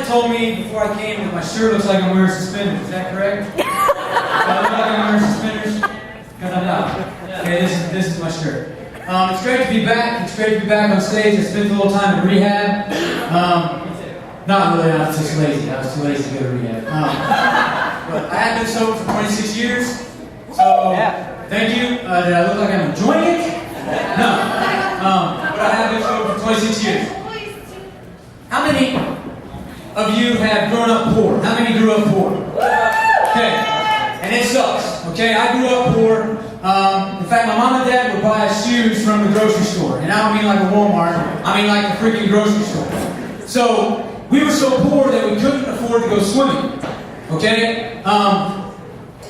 told me before I came that my shirt looks like I'm wearing suspenders. Is that correct? Do I look like I'm wearing suspenders? Because I'm not. Okay, this is my shirt. It's great to be back. It's great to be back on stage. I spent a little time in rehab. Not really, I was just lazy. I was too lazy to go to rehab. But I have been sober for 26 years. So, thank you. Did I look like I'm enjoying it? No. But I have been sober for 26 years. How many of you have grown up poor? How many grew up poor? Okay. And it sucks. Okay, I grew up poor. In fact, my mom and dad would buy us shoes from the grocery store. And I don't mean like a Walmart. I mean like the freaking grocery store. So, we were so poor that we couldn't afford to go swimming. Okay?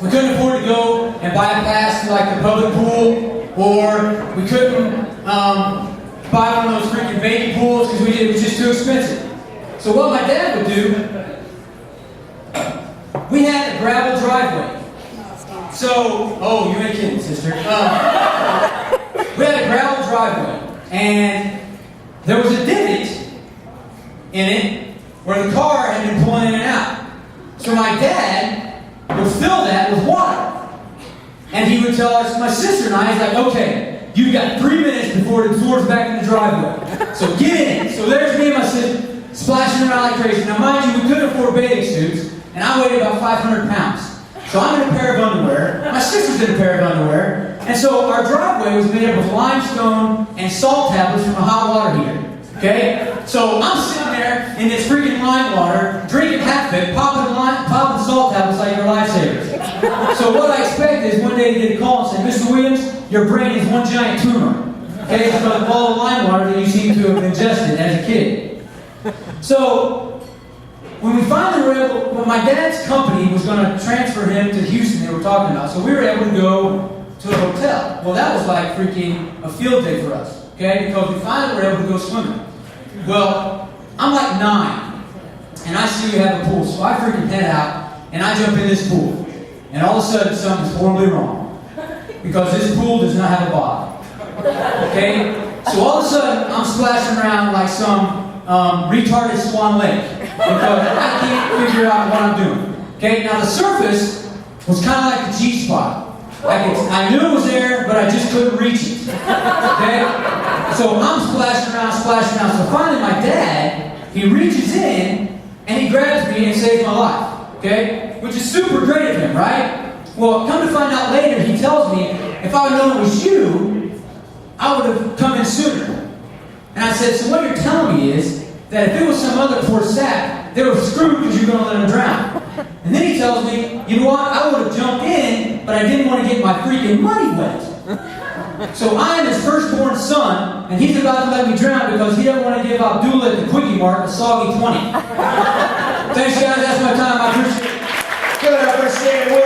We couldn't afford to go and buy a pass to like the public pool, or we couldn't buy one of those freaking baby pools because it was just too expensive. So what my dad would do, we had a gravel driveway. So, oh, you ain't kidding, sister. We had a gravel driveway, and there was a divot in it where the car had been pulling in and out. So my dad would fill that with water. And he would tell us, my sister and I, he's like, okay, you've got 3 minutes before it absorbs back in the driveway. So get in it. So there's me and my sister splashing around like crazy. Now mind you, we couldn't afford bathing suits, and I weighed about 500 pounds. So I'm in a pair of underwear. My sister's in a pair of underwear. And so our driveway was made up of limestone and salt tablets from a hot water heater. Okay? So I'm sitting there in this freaking lime water, drinking half of it, popping salt tablets like your lifesavers. So what I expect is one day to get a call and say, Mr. Williams, your brain is one giant tumor. Okay? It's because of all the lime water that you seem to have ingested as a kid. So when we finally were able, when my dad's company was going to transfer him to Houston, they were talking about, so we were able to go to a hotel. Well, that was like freaking a field day for us, okay? Because we finally were able to go swimming. Well, I'm like 9, and I see you have a pool, so I freaking head out, and I jump in this pool. And all of a sudden, something's horribly wrong. Because this pool does not have a bottom. Okay? So all of a sudden, I'm splashing around like some retarded Swan Lake. Because I can't figure out what I'm doing. Okay, now the surface was kind of like the G-spot. I knew it was there, but I just couldn't reach it. Okay? So I'm splashing around. So finally my dad, he reaches in, and he grabs me and saves my life. Okay? Which is super great of him, right? Well, come to find out later, he tells me, if I would known it was you, I would have come in sooner. And I said, so what you're telling me is, that if it was some other poor sap, they were screwed because you're going to let them drown. And then he tells me, you know what, I would have jumped in, but I didn't want to get my freaking money wet. So I'm his firstborn son, and he's about to let me drown because he doesn't want to give Abdullah at the Quickie Mart a soggy 20. Thanks guys, that's my time, I appreciate it. Give it up for Stanford.